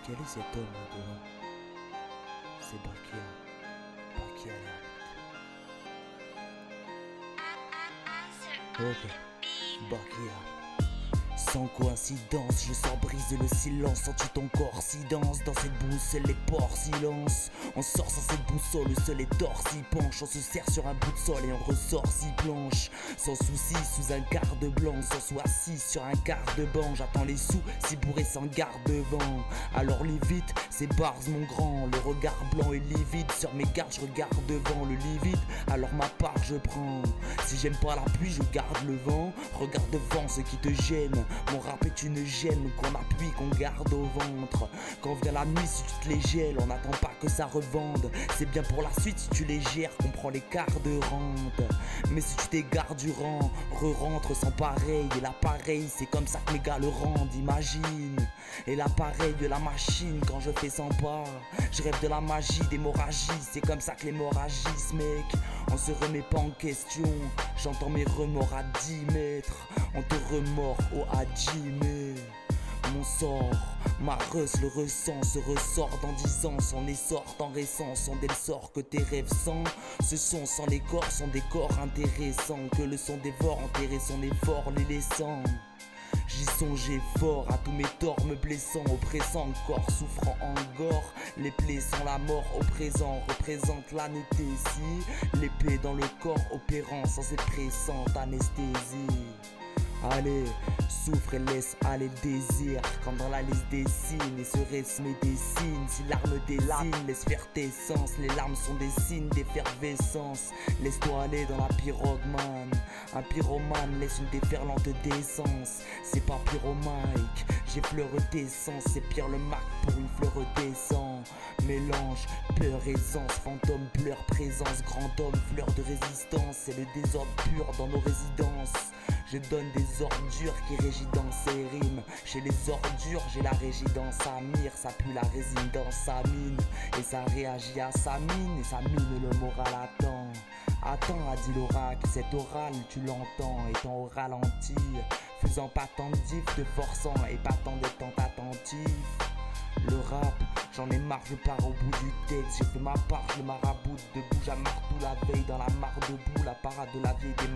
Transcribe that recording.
Quel est cet homme au-devant? C'est Bakia. Bakia la Ok, Bakia. Sans coïncidence, je sors briser le silence. Sens-tu ton corps si dense? Dans cette bouse, les ports silence. On sort sans cette boussole, le sol est d'or s'y penche. On se serre sur un bout de sol et on ressort si planche. Sans souci, sous un garde blanc, sans soi assis sur un garde-banc. J'attends les sous, si bourré sans garde-vent. Alors lis vite, c'est bars mon grand. Le regard blanc et livide, sur mes gardes je regarde devant. Le lit vide, alors ma part je prends. Si j'aime pas la pluie, je garde le vent. Regarde devant ce qui te gêne. Mon rap est une gêne qu'on appuie, qu'on garde au ventre. Quand vient la nuit, si tu te les gèles, on n'attend pas que ça revende. C'est bien pour la suite si tu les gères, qu'on prend les quarts de rente. Mais si tu t'égares du rang, re-rentre sans pareil. Et l'appareil, c'est comme ça que mes gars le rendent, imagine. Et l'appareil de la machine, quand je fais 100 pas, je rêve de la magie, d'hémorragie. C'est comme ça que l'hémorragie, mec. On se remet pas en question. J'entends mes remords à 10 mètres. On te remord au Hajime. Mon sort, ma reuse le ressent, se ressort dans 10 ans. Son essor en récent, son dès le sort que tes rêves sans. Ce son sans les corps sont des corps intéressants. Que le son dévore, enterrer son effort, les laissant. J'y songeais fort à tous mes torts me blessant, oppressant, corps souffrant en gore. Les plaies sont la mort au présent, représente l'anesthésie. L'épée dans le corps opérant sans être pressante anesthésie. Allez, souffre et laisse aller le désir. Quand dans la liste des signes, et ce rythme des signes. Si l'arme désigne, laisse faire tes sens. Les larmes sont des signes d'effervescence. Laisse-toi aller dans la pirogue, man. Un pyromane laisse une déferlante d'essence. C'est pas pyromanique, j'ai fleur d'essence. C'est Pierre le Mac pour une fleur d'essence. Mélange, peur, aisance, fantôme, pleurs, présence. Grand homme, fleur de résistance. C'est le désordre pur dans nos résidences. Je donne des ordures qui régit dans ces rimes. Chez les ordures, j'ai la régie dans sa mire. Ça pue la résine dans sa mine. Et ça réagit à sa mine. Et sa mine, le moral attend. Attends, a dit l'oracle, cet oral tu l'entends. Étant au ralenti, faisant pas tant de diff, te forçant et pas tant d'étant attentif. Le rap, j'en ai marre, je pars au bout du texte. J'ai fait ma part, je le maraboute debout, j'amarre tout la veille dans la mare debout. La parade de la vieille des